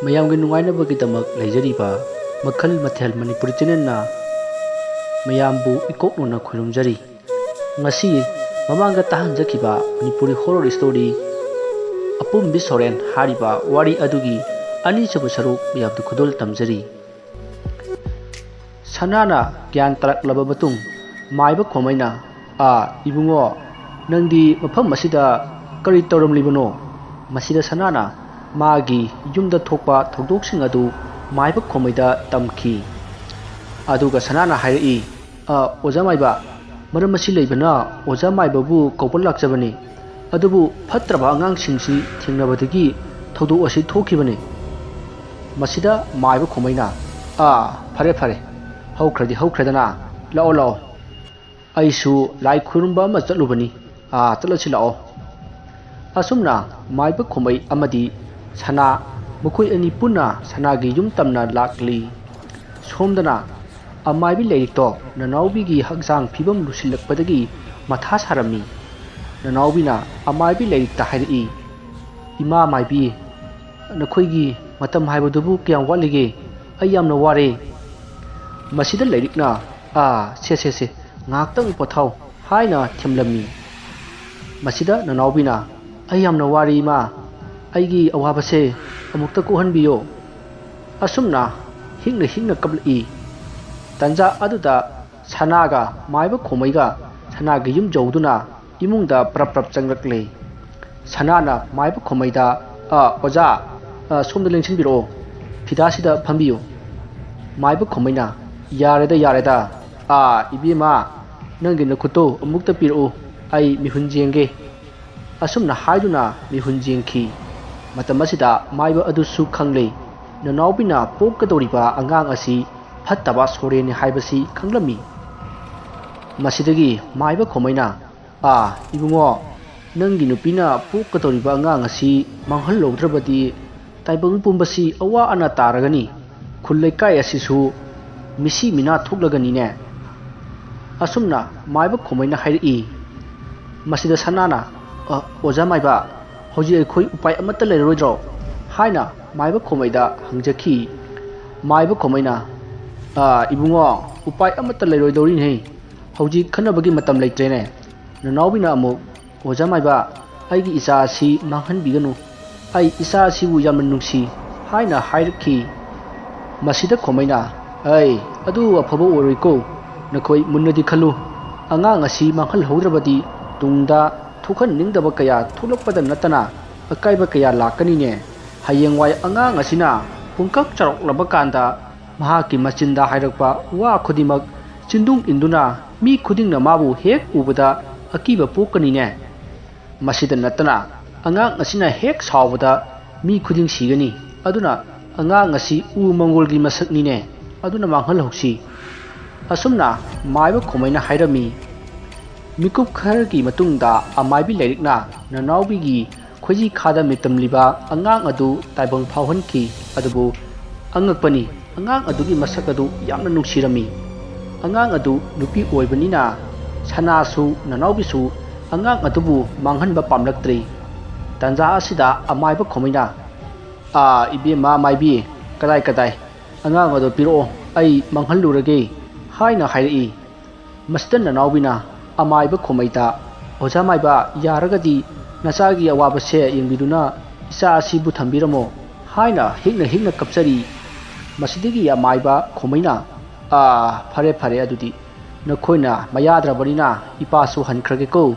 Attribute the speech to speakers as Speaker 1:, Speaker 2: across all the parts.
Speaker 1: mayamgi nungynaba leijariba makhal mathel manipuri channel na mayambu ikoknona khurumjari ngasi mamanga tahanjakiba manipuri horror story Apumbi soren hariba wari adugi ani chaba saruk mayamdu khudol tamjari sanana gyan taraklaba matung maiba khomaina ibungo nangdi mafam masida kari tawramlibano masida sanana magi yumda thokpa thokdoksing adu maiba khomaida tamki aduga sanana hairi oja maiba maram masi leibana oja maiba bu kopal lakjabani adubu phatraba angang singsi thingnabadagi thodu asi thokibani masida maiba khomaina fare haukhradana lao aisu lai khurumba ma chalubani chalasi lao asumna maiba khomai amadi sana mukoi ani punna sanagi yum tamna lakli somdana amaibi leikto nanaubi gi hangsang phibam lusilakpadagi matha sarami nanaubina amaibi leik ta hairi ima maibi nakhoigi matam haibodubu kyam walige ayamna ware masida leirikna se ngaktang pothau haina thimlami masida nanaubina ayamna wari ma aigi awabase amukta kuhanbiyo asumna hingna kabli tanja aduda sanaga maiba khomaiga sanagi yum jawduna imungda prap changrakle sanana maiba khomaida oja somda lengsinbiro phidasida phambiyo maiba khomaina yareda ibima nangi nakuto amukta piro ai mihunjenge asumna haiduna mihunjengki matamasida maiba adusu khangle nanaubina pokadoriba angang asi phattaba soreni haibasi khanglami masidagi maiba khomaina ibungo nangi nupina pokadoriba angang asi manghal lowdrabadi taibang pumbasi awa ana taragani khulleikai asisu misi mina thuklagani ne asumna maiba khomaina hairi masida sanana oja maiba hoji ekhoi upai amata leiroidro haina maiba khomaida hangjaki maiba khomaina ibungo upai amata leiroidori nei hoji khanabagi matam leitrene nanaubina amu oja maiba aigi isa si manghan biganu ai isa sibu yamna nungsi haina hairki masida khomaina adu afaba oiriko nakhoi munnadi khalu angang asi manghal hodrabadi tungda thukhan ningdaba kaya thulakpada natana akaiba kaya lakani ne hayengwai angang asina pungkak charoklaba kanda mahaki machinda hairakpa wa khudimak chindung induna mi khudingna mabu hek ubada akiba pokani ne masida natana angang asina hek sawbada mi khuding sigani aduna angang asi u mongolgi masakni ne aduna manghal hoksi asumna maiba khomaina hairami mikup khargi matungda amaibi leirikna nanaubi gi khoji khada mitamliba angang adu taibang phauhanki adubu angakpani angang adugi masak adu yamna nungsirami angang adu nupi oibanina sanasu nanaubisu angang adubu manghanba pamlaktri tanja asida amaiba khomaina ibema maibi kadai angang adu piro ai manghalurage haina hairi mastan nanaubina amaiba khomaita oja maiba yaragadi nasagi awabase yengbiduna isa asibu thambiramo haina hingna kapsari masidigi amaiba khomaina fare adudi nakhoina mayadrabanina ipasu hankrage ko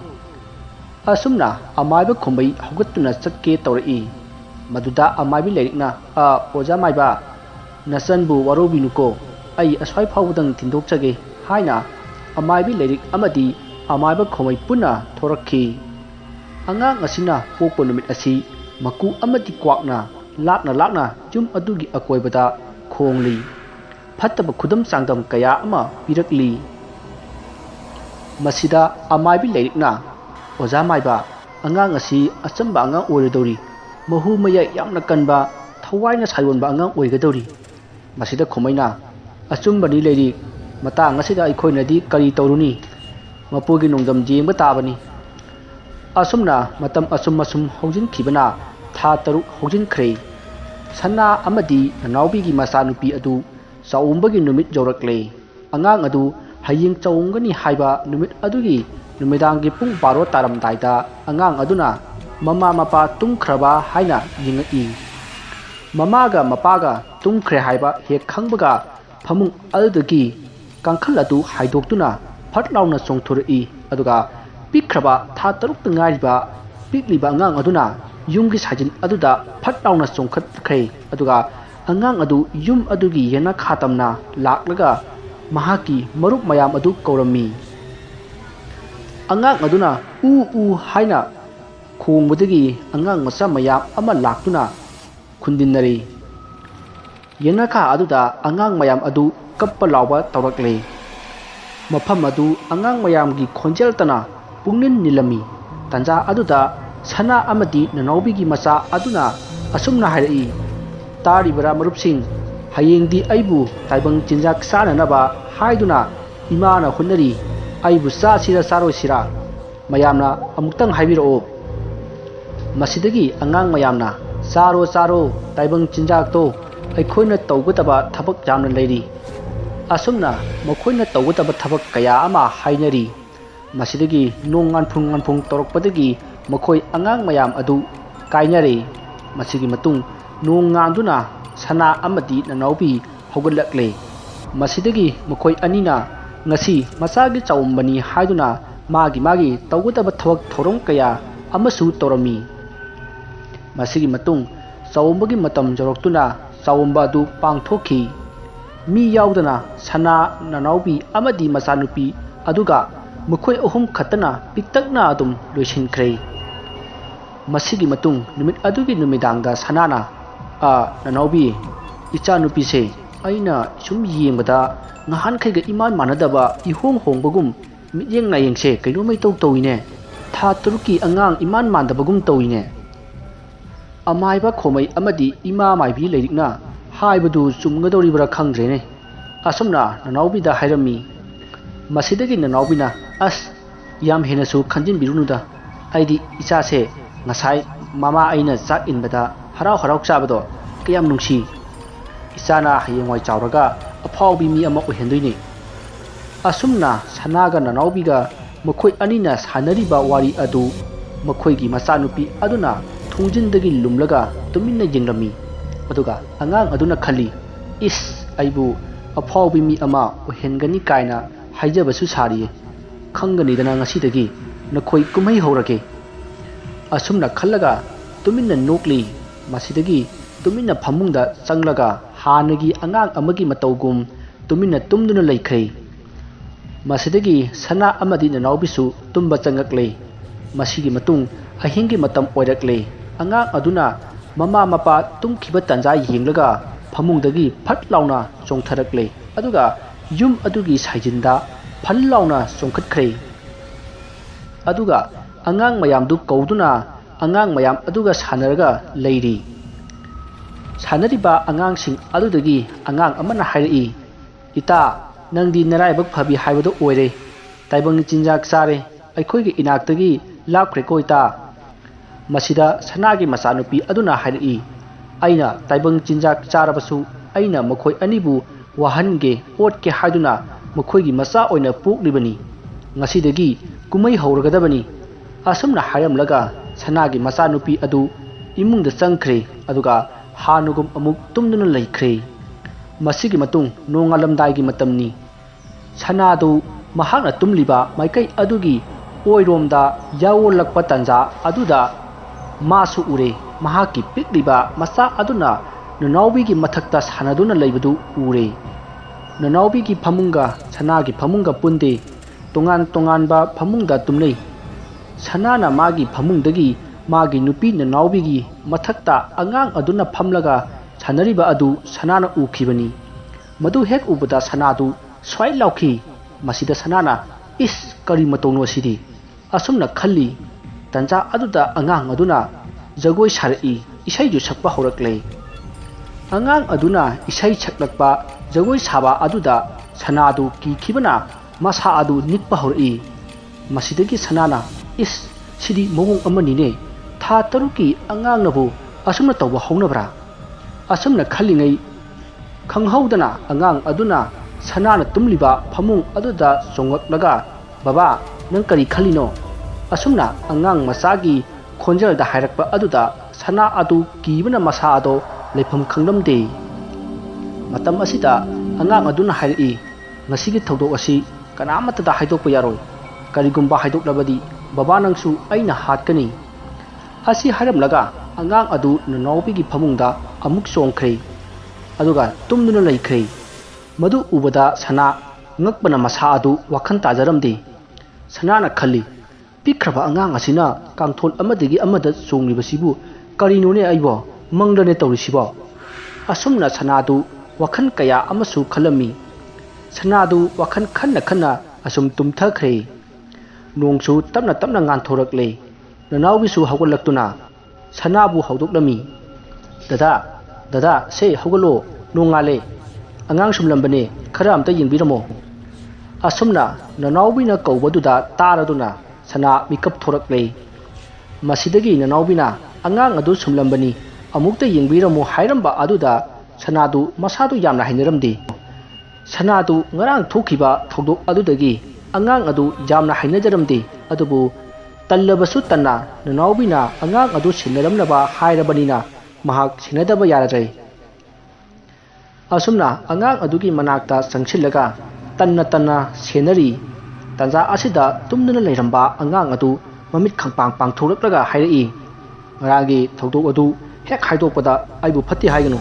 Speaker 1: asumna amaiba khombai hogatuna chakke tawrai maduda amaibi lerikna oja maiba nasanbu warobinuko ai aswai phawdang tindokchage haina amaibi lerik amadi amaiba khomai puna thorakhi angang asina pokpo numit asi maku amadi kwakna lakna jum adugi akoibada khongli phattaba khudam sangdam kaya ama pirakli masida amaibi lerikna oja maiba angang asi achamba angang oiredori mahu maya yamna kanba thawaina saionba angang oigadori masida khomaina achumbani leiri matang asida ikhoinadi kari tawruni mapugi nongdam jengba tabani asumna matam asum hojin khibana tha taru hojin khrei Sana amadi nanawbigi masanupi adu chaumbagi numit yaurakle. Angang adu haying chaungani haiba numit adugi numidangi pung 12 taramdaida angang aduna mama mapa tumkhraba haina yingai. Mamaga mapaga tumkhre haiba hek khangbaga phamung aldagi kangkhal adu haidoktuna phatlauna chongthurei aduga pikhraba tha taruk ngariba pikliba angang aduna yumgi sajin aduda phatlauna chongkhatkhre aduga angang adu yum adugi yana khatamna laklaga mahaki marup mayam adu kaurami. Angang aduna u haina khongbadagi angang macha mayam ama laktuna khundinari. Yanaka aduda angang mayam adu kappa lawba tawrakle. Mafam adu angang mayamgi khonjel tana pungnin nilami. Tanja aduda sana amadi nanawbigi macha aduna asumna hairi. Taribara marupsing hayengdi aibu taibang jinjak sananaba haiduna imana hunnari aibu sa sira saro sira mayamna amuktang haibiro. Masidagi angang mayamna saro saro taibang jinjak to aikhoina tawgutaba thabak jamna leiri. Asumna makhoina tawgutaba thabak kaya ama hainari. Masidagi nongan phung torokpadagi makhoi angang mayam adu kainare. Masigi matung nonganduna sana amadi nanawbi haugalakle. Masidagi makhoi anina ngasi masagi chaumbani haiduna magi tawgutaba thabak thorong kaya amasu torami. Masigi matung chaumbagi matam joroktuna chaumba adu pangthoki. Mi yaudana sana nanawbi amadi masanupi aduga makhoi ahum khatana piktakna adum loisinkhre. Masigi matung numit adugi numidangda sanana nanawbi icha nupi se aina sum yengbada ngahan khaiga iman manadaba ihong hongbagum mityeng ngayengse kailomai tawine tha turuki angang iman mandabagum tawine. Amaiba khomai amadi ima maibi leirikna haibadu chumgadoribra khangdrene. Asumna nanawbida hairami. Masidagi nanawbina yam henasu khanjin birunuda aidi icha se ngasai mama aina chak inbada harau chabado kayam nungsi. Isana hayengwai chawraga afawbi mi ama ohendoine. Asumna sanaga nanawbiga makhoi anina sanariba wari adu makhoigi machanupi aduna thungjindagi lumlaga tuminna jingrami. Aduga angang aduna khali aibu afawbi mi ama ohengani kaina haijabasu sari khangani dana ngasidagi nakhoi kumai horake. Asumna khallaga tuminna nokli. Masidagi tuminna phamungda changlaga hanagi angang amagi matawgum tuminna tumduna laikhre. Masidagi sana amadi nanawbisu tumba changakle. Masigi matung ahingi matam oirakle. Angang aduna mama mapa tumkhiba tanja yenglaga phamungdagi phat launa chongtharakle. Aduga yum adugi saijinda phal launa chongkhatkhre. Aduga angang mayamdu kauduna angang mayam aduga sanaraga leiri. Sanariba angang sing adudagi angang amana hairi. Ita nangdi naraibak phabi haibado oire. Taibang jinjak sare aikhoigi inaktagi lapkhre ko ita. Masida sanagi masanupi aduna hairi. Aina taibang jinjak charabasu aina makhoi anibu wahange otke haiduna makhoigi masa oina puklibani. Ngasidagi kumai hauragadabani. Asumna hayamlaga sanagi masanupi adu imungda changkhre aduga hanugum amuk tumduna laikhre. Masigi matung nongalamdaigi matamni. Sanadu mahakna tumliba maikai adugi oiromda yawolakpa tanja aduda masu ure mahaki pikliba masa aduna nanawbigi mathakta sanaduna leibadu ure. Nanawbigi phamunga sanagi phamunga punde tongan ba phamungda tumnei. Sanana magi phamungdagi magi nupi nanawbigi mathakta angang aduna phamlaga sanariba adu sanana ukhibani. Madu hek ubada sanadu swai lauki. Masida sanana kari matongno sidi asumna khalli. Tanja aduda angang aduna jagoi sar'i isai ju sakpa horakle. Angang aduna isai saklakpa jagoi saba aduda sanadu kibana masa adu nikpa hor'i. Masidagi sanana sidi mawong amanine tha taruki angang nabu asumna tawba hongnabra. asumna khallingai khanghaudana angang aduna sanana tumliba phamung aduda chongaklaga baba nang kari khalino asumna angang masagi khonjal da hairakpa aduda sana adu kibana masa ado lepham khanglamde matam asida angang aduna hairi ngasigi thodok asi kanamata da haidokpa yaroi karigumba haidoklabadi baba nangsu aina hatkani asi haramlaga angang adu nanawbigi phamungda amuk chongkhre aduga tumduna laikhre madu ubada sana ngakpana masa adu wakhan tajaramdi sanana khalli pikraba angang asina kangthol amadagi amada chonglibasibu karinone aibo mangdane tawrisibo asumna sanadu wakhan kaya amasu khalami sanadu wakhan khanna khanna asum tumthakhre nongsu tapna tapna ngan thorakle nanawbisu hawgalaktuna sanabu hawdoklami dada se hawgalo nongale angang sumlambane khara amta yingbiramo asumna nanawbina kawbaduda taraduna sana mikap thorakle masidagi nanawbina angang adu sumlambani amukta yingbiramo hairamba aduda sanadu masadu yamna hainaramdi sanadu ngarang thokiba thodok adudagi angang adu yamna hainajaramdi adubu tallabasu tanna nanawbina angang adu sinaramnaba hairabanina mahak sinadaba yaradai asumna angang adugi manakta sangsillaga tanna senari tanja asida tumduna leiramba angang adu mamit khangpang pangthoraklaga hairai ngaragi thodok adu hek haidokpada aibu phatti haiganu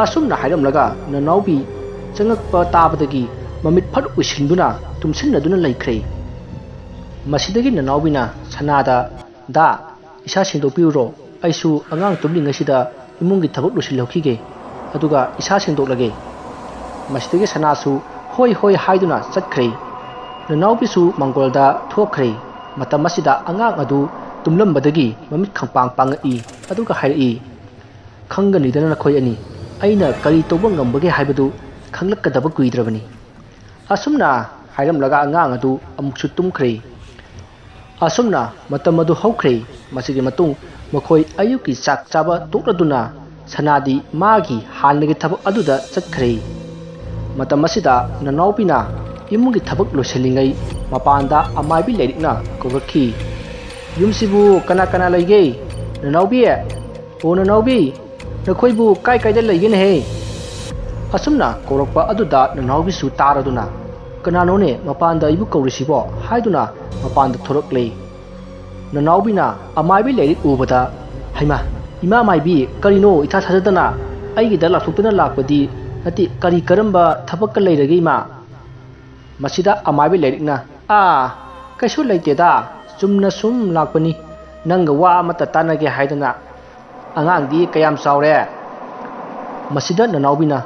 Speaker 1: asumna hairamlaga nanawbi changakpa tabadagi mamit phat uisinduna tumsinnaduna laikhre masidagi nanawbina sanada da isa sendopiro aisu angang tumlingasida imungi thabak lusilhokige aduga isa sendoklage masidagi sanasu hoi haiduna chatkhre nanawbisu mangolda thokkhre matam asida angang adu tumlambadagi mamit khangpang pangai aduga hairai khanganidana nakhoi ani aina kari toba ngambage haibadu khanglakadaba kuidrabani asumna hairamlaga angang adu amuksu tumkhre asumna matam adu haukhre masigi matung makhoi ayuki chak chaba tokladuna sanadi magi halnagi thabak aduda chatkhre matam asida nanawbina imungi thabak loselingai mapanda amaibi lerikna kogakhi yumsibu kana laige nanawbi o nanawbi nakhoibu kai da laigene he asumna korokpa aduda nanawbisu taraduna kananone mapanda ibu kaurisibo haiduna mapanda thorokle nanawbina amaibi lerik ubada haima ima maibi karino itha thajadana aigi da lathukna lakpadi nati kari karamba thabak ka leirage ima masida amaibi lerikna kaisu leiteda chumna sum lakpani nanga wa amata tanage haidana angangdi kayam saure masida nanawbina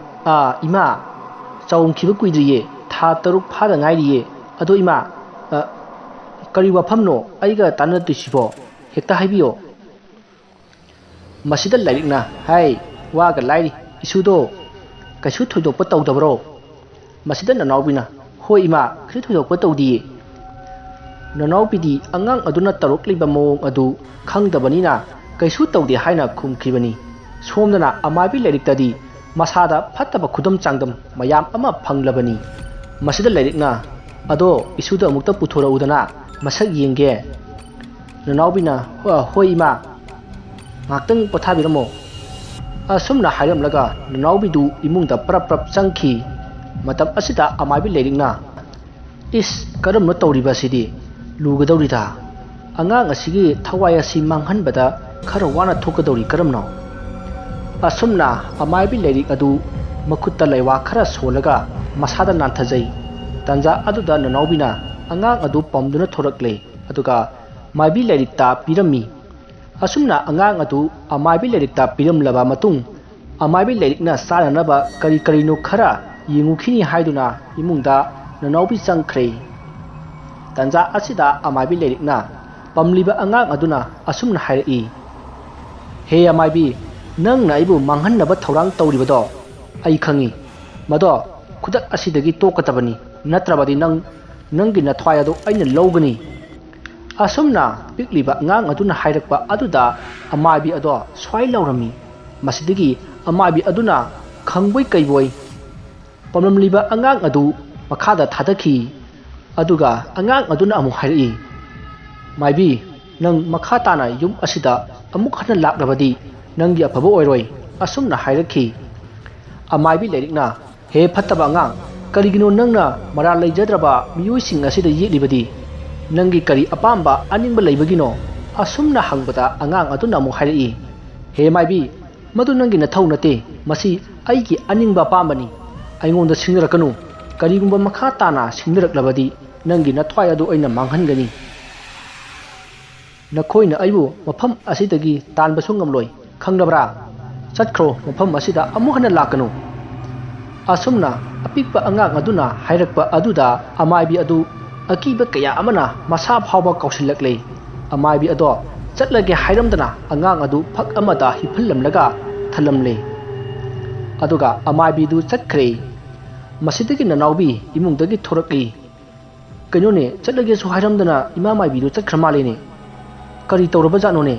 Speaker 1: ima chawngkhiba kuidriye tha taruk phada ngairiye ado ima kari wafamno aiga tanatisibo hekta haibiyo masida lairikna hai waga lairi isudo kaisu thoidokpa tawdabro masida nanawbina hoi ima khri thoidokpa tawdiye nanawbidi angang aduna tarokliba mawong adu khangdabanina kaisu tawde haina khumkhibani somdana amaibi lairiktadi masada phattaba khudam changdam mayam ama phanglabani masida lairikna ado isuda amukta puthora udana masak yenge nanawbina hoi ima ngaktang pothabiramo asumna hairamlaga nanawbidu imungda prap changkhi matam asida amaibi lairikna is karamno tawriba sidi lugadawrida angang asigi thawai asi manghanbada khara wana thokadawri karamno asumna amaibi leirik adu makutta laiwa khara solaga masada nanthajai tanja aduda nanawbina angang adu pamduna thorakle aduga maibi leirikta pirami asumna angang adu amaibi leirikta piramlaba matung amaibi leirikna saranaba karino khara yingukhini haiduna imungda nanawbi changkhre tanja asida amaibi leirikna pamliba angang aduna asumna hairai he amaibi nang na ibu manghannaba thorang tawribado ai khangi mado khudak asidagi tokatabani natrabadi nangi na thwai adu aina logani asumna pikliba ngang aduna hairakpa aduda amaibi ado swai laurami masidagi amaibi aduna khangboi kaiboi pamlamliba angang adu makhada thadaki aduga angang aduna amu hairi maibi nang makha tana yum asida amuk hana lakrabadi nanggi afaba oiroi asumna hairaki amaibi lerikna he phattaba angang karigino nangna mara leijadraba miyuising asida yelibadi nanggi kari apamba aningba leibagino asumna hangbada angang aduna amu hairi he maibi madu nanggi na thau nate masi aigi aningba pambani aingonda singrakanu karigumba makha tana singraklabadi nanggi na thwai adu aina manghangani nakhoina aibu mafam asidagi tanbasu ngamloi khangrabra chatkhro mafam asida amu hana lakanu asumna apikpa angang aduna hairakpa aduda amaibi adu akiba kaya amana masa phawba kausilaklei amaibi ado chatlage hairamdana angang adu phak amada hiphallamlaga thalamle aduga amaibi du chatkre masidagi nanaubi imungdagi thorakli kanone chatlage su hairamdana imamaibi du chakhrmalene kari tawraba janone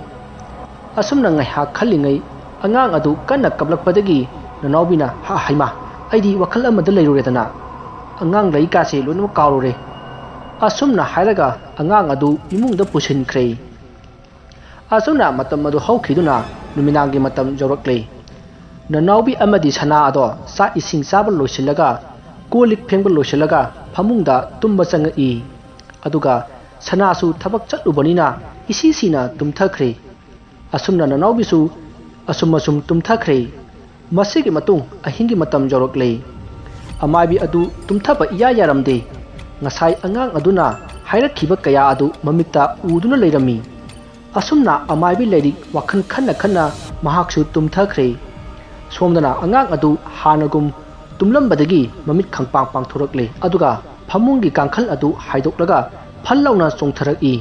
Speaker 1: asumna ngai ha khallingai angang adu kanna kablakpadagi nanaubina ha haima aidi wakhal amada leiruredana angang laika se lonma kawrore asumna hairaga angang adu imungda pusinkhre asumna matam adu haukhiduna numinangi matam jawraklei nanaubi amadi sana ado sa ising saba loisilaga kolik phengba loisilaga phamungda tumba changai aduga sanasu thabak chatlubanina isisina tumthakre asumna nanaubisu asumasum tumthakre masigi matung ahingi matam jawraklei amaibi adu tumthaba iya yaramde ngasai angang aduna hairakhiba kaya adu mamikta uduna leirami asumna amaibi leirik wakhan khanna khanna mahaksu tumthakre somdana angang adu hanagum tumlambadagi mamit khangpang pangthorakle aduga phamungi kangkhal adu haidoklaga phallauna chongtharaki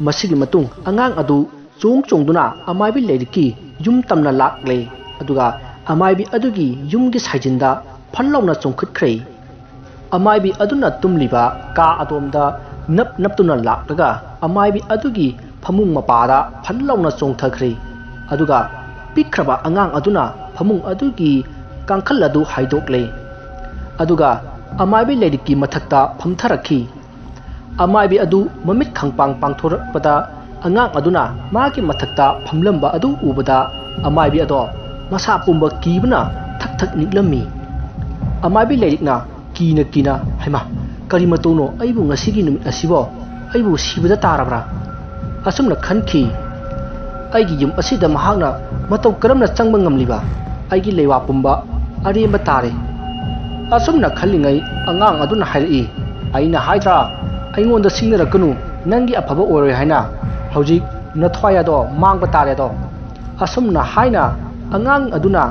Speaker 1: masigi matung angang adu chongduna amaibi leiriki yum tamna lakle aduga amaibi adugi yumgi saijinda phallauna chongkhutkhre amaibi aduna tumliba ka adomda naptuna laklaga amaibi adugi phamung mapada phallauna chongthakhre aduga pikhraba angang aduna phamung adugi kangkhal adu haidokle aduga amaibi leiriki mathakta phamtharakhi amaibi adu mamit khangpang pangthorakpada angang aduna magi mathakta phamlamba adu ubada amaibi ado masa pumba kibna thak niklammi amaibi leirikna kina haima kari matono aibu ngasigi numit asibo aibu sibada tarabra asumna khankhi aigi yum asida mahakna matau karamna changba ngamliba aigi leiwa pumba aremba tare asumna khallingai angang aduna hairi aina haidra aingonda singnarakanu nangi afaba oroi haina hojik nathwaya do mangba tare do asumna haina angang aduna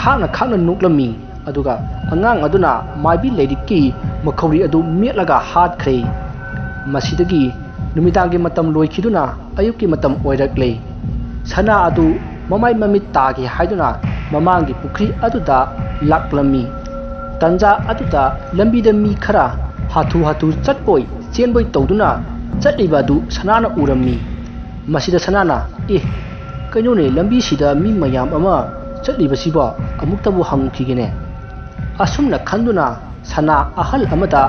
Speaker 1: khana nuklami aduga angang aduna maibi leiriki makhori adu metlaga hatkhre masidagi numidangi matam loikhiduna ayuki matam oirakle sana adu mamai mamit tagi haiduna mamangi pukri aduda laklami tanja aduda lambida mi khara hatu chatpoi chenboi tawduna chatliba du sanana urami masida sanana kainone lambi sida mi mayam ama chatliba siba amuktabu hangkhigene asumna khanduna sana ahal amada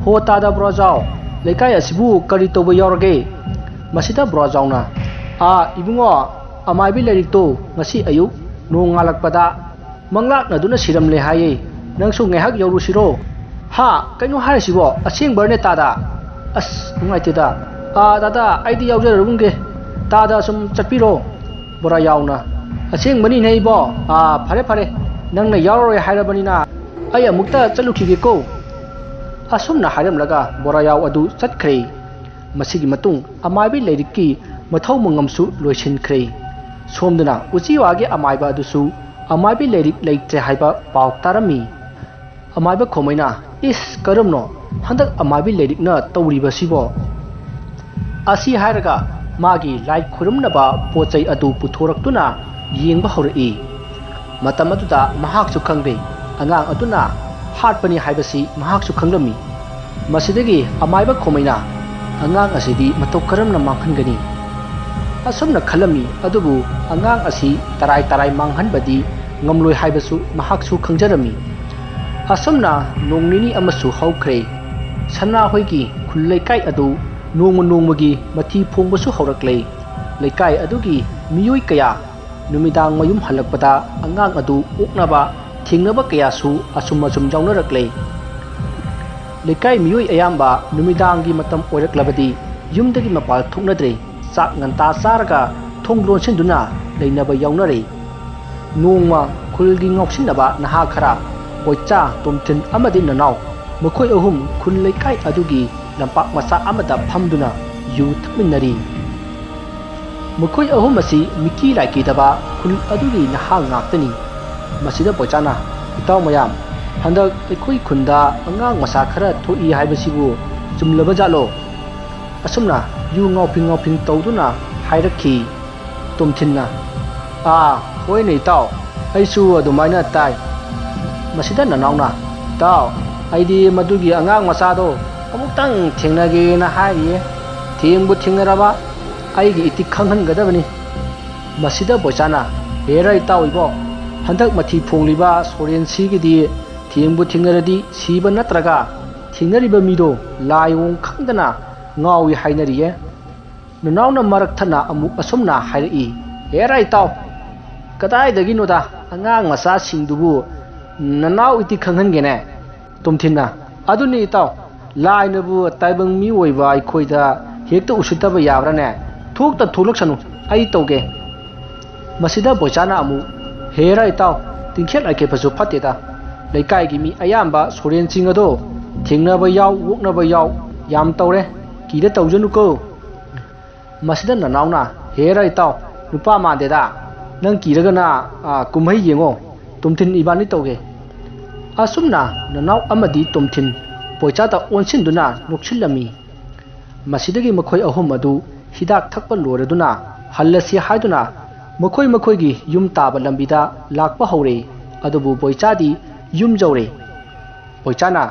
Speaker 1: hota da brojao lekai asibu kari toba yorge masida brojawna ibungo amaibi lerikto ngasi ayu nongalakpada manglakna duna siramle haye nangsu ngehak yorusiro kaino harisibo aseng berne tada nungaiteda dada aidi yawjarabunge tada sum chatpiro bora yawna aseng bani nei bo phare nangna yawroi hairabanina ay amukta chalukhige ko asumna hairamlaga bora yaw adu chatkhre masigi matung amaibi leiriki mathau mangamsu loisinkhre somdana uchiwage amaiba adusu amaibi leirik leitre haiba paw tarami amaiba khomaina karamno handak amaibi leirikna tawriba sibo asi hairaga magi lai khurumnaba pochai adu puthoraktuna yengba horai matam aduda mahaksu khangbe angang aduna hatpani haibasi mahaksu khanglami masidagi amaiba khomaina angang asidi matok karamna mangkhangani asumna khalami adubu angang asi tarai manghanbadi ngamloi haibasu mahaksu khangjarami asumna nongnini amasu haukhre sana hoigi khulleikai adu nongmagi mathi phongbasu haurakle leikai adugi miyoi kaya numidang mayum halakpada angang adu oknaba thingnaba kaya su asum jaunarakle leikai miyoi ayamba numidangi matam oiraklabadi yumdagi mapal thoknadre sak nganta sarga thonglon sinduna leinaba yaunare nongma khulgi ngausinaba naha khara boicha tomthin amadi nanau makhoi ahum khul leikai adugi lampak masa amada phamduna yu thakminari makhoi ahum asi miki laiki daba khul adugi naha ngaktani masida boichana itaw mayam handak ekhoi khunda angang masa khara thoi haibasibu chumlaba jalo asumna yu ngau phing tawduna hairakhi tomthinna hoi nei taw aisu adumaina tai masida nanauna taw aidi madugi angang masa do amuktang thengnage na hairiye thengbu thengnaraba aigi iti khanghangadabani masida bochana herai taw ibo handak mathi phongliba soren sigidi thengbu thengnaradi siba natraga thengnariba mido laiwong khangdana ngawi hainariye nanauna marakthana amuk asumna hairi herai taw kadai dagi noda angang masa singdubu nanau iti khanghangene tomthinna aduni taw lainabu taibang mi oiba aikhoida hekta usutaba yabrane thokta tholaksanu ai tawge masida bochana amu herai taw tingkhel aike phasu phateta leikai gi mi ayamba soren chingado thingnaba yaw woknaba yaw yam tawre kida tawjanu ko masida nanauna herai taw nupa mandeda nang kiragana kumhai yengo tomthin ibani tawge asumna nanau amadi tomthin poichata onsinduna nokchilami masidagi makhoi ahum adu hidak thakpa loraduna hallasi haiduna makhoi gi yum taba lambida lakpa hore adubu poichadi yum jawre poichana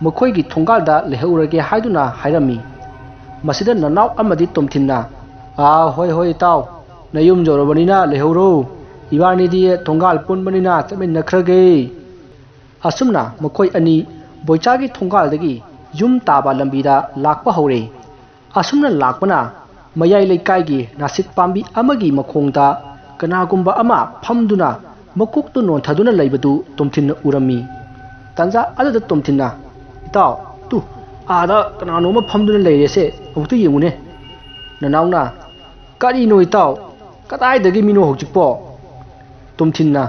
Speaker 1: makhoi gi thongalda lehaurage haiduna hairami masida nanau amadi tomthinna hoi taw na yum jawrabanina lehauro ibani di thongal punbanina chamin nakhrage asumna makhoi ani boichagi thongal-dagi yum taba lambida lakpa hore asumna lakpana mayai leikai-gi nasik pambi amagi makhongda kanagumba ama phamduna makuktu nonthaduna leibadu tomthinna urami tanja adada tomthinna itaw tu ada kananoma phamduna leirese abutu yengune nanauna kari no itaw kadai dagi mino hojikpo tomthinna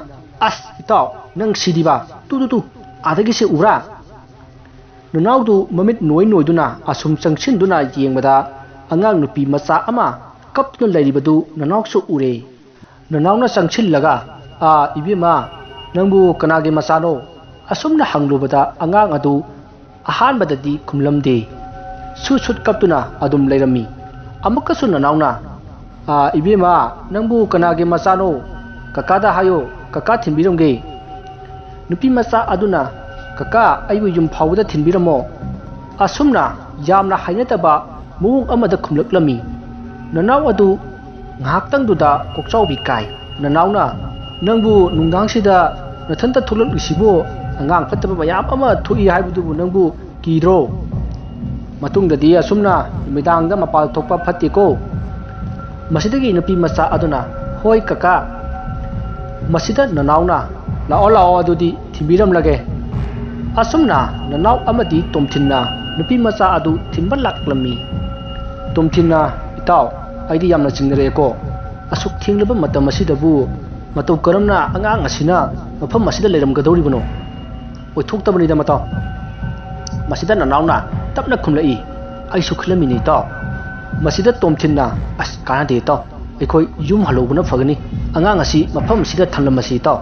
Speaker 1: itaw nang sidiba tu adagi se ura nanaudu mamit noiduna asum changchinduna yengbada angang nupi macha ama kaptuna leiribadu nanausu ure nanauna changchillaga ibima nangbu kanage masano asumna hanglubada angang adu ahanbadadi kumlamde sut kaptuna adum leirami amakasu nanauna ibima nangbu kanage masano kakada hayo kaka thimbiramge nupi macha aduna kaka aibu yum phawda thinbiramo asumna yamna hainataba muung amada khumlaklami nanau adu ngaktang duda kokchaubi kai nanauna nangbu nungdangsida nathanta thulak lisibo angang phattaba bayam ama thui haibudu nangbu kidro matungdadi asumna midangda mapal thokpa phattiko masidagi nupi macha aduna hoi kaka masida nanauna lao adudi thimbiram lage asumna nanau amadi tomthinna nupi macha adu thimbalaklammi tomthinna itaw aidi yamna chingnare ko asuk thinglaba matam asidabu matau karamna angang asina mafam asida leiram gadoribano oithoktabani da mataw masida nanauna tapna khumlai aisu khlamini taw masida tomthinna kana de taw ekhoi yum halobuna phagani angang asi mafam sida thamlamasi taw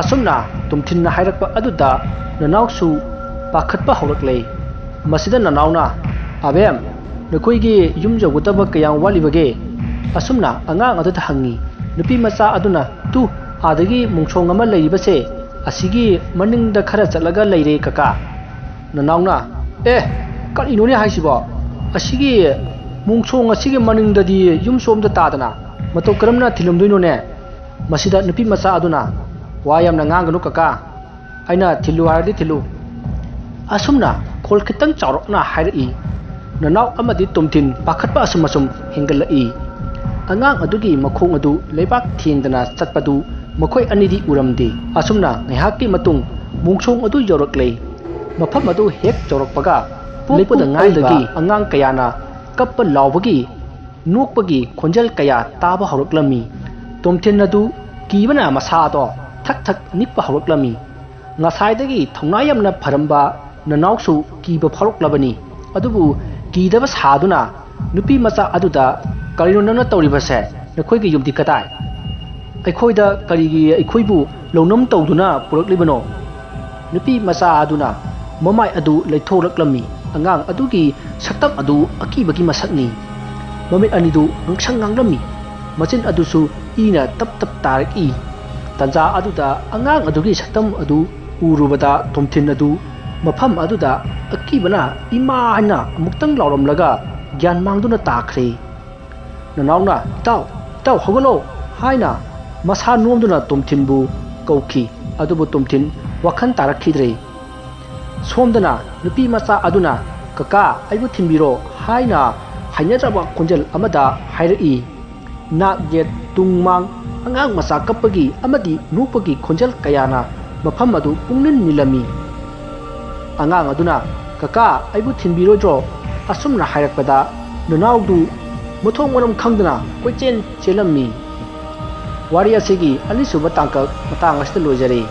Speaker 1: asumna tomthinna hairakpa aduda nanausu pakhatpa haurakle masida nanauna abem nakoigi yumjagutaba kayang walibage asumna angang adu hangi nupi macha aduna tu adagi mungchong ama leibase asigi maningda khara chalaga leire kaka nanauna kari noni haisiba asigi mungchong asigi maningdadi yumsomda tadana mato karamna thilamdoino ne masida nupi macha aduna Wa yamna ngang ganu kaka aina thilu hardi thilu asumna khol khitang chawrokna hairi nanau amadi tumthin pakhatpa asum hengalai angang adugi makhong adu leibak thiengdana chatpadu makhoi anidi uramde asumna ngaihaki matung mungchong adu yawraklei mafam adu hek chawrokpaga lepoda ngaidagi angang kayana kappa lawbagi nokpagi khonjal kaya taba horoklami tumthin adu kibana masado thak thak nippa horoklami ngasai thongna yamna pharamba nanausu kiba phoroklabani adubu kidaba saduna nupi macha aduda karino nana tawribase nakhoigi yumdi kadai aikhoida karigi aikhoibu lonom tawduna puraklibano nupi macha aduna mamai adu leitholaklami angang adugi saktam adu akibagi masakni mamit anidu ngangsang nganglami machin adusu ina tap taraki tanja aduda angang adugi saktam adu urubada tumthin adu mafam aduda akibana ima hana amuktang lauramlaga gyan mangduna takhre nanauna taw hogalo haina masa nomduna tumthinbu kauki adubu tumthin wakhan tarakhidre somdana nupi macha aduna kaka aibu thinbiro haina hainajaba konjal amada hairi nak jet tungmang angang macha kapagi amadi nupagi konjal kayana mafam adu pungnin nilami angang aduna kaka aibu thinbirodro asumna hairakpada nanaudu muthong waram khangdana koichen chelami wari asigi ali suba tangka matang asita lojare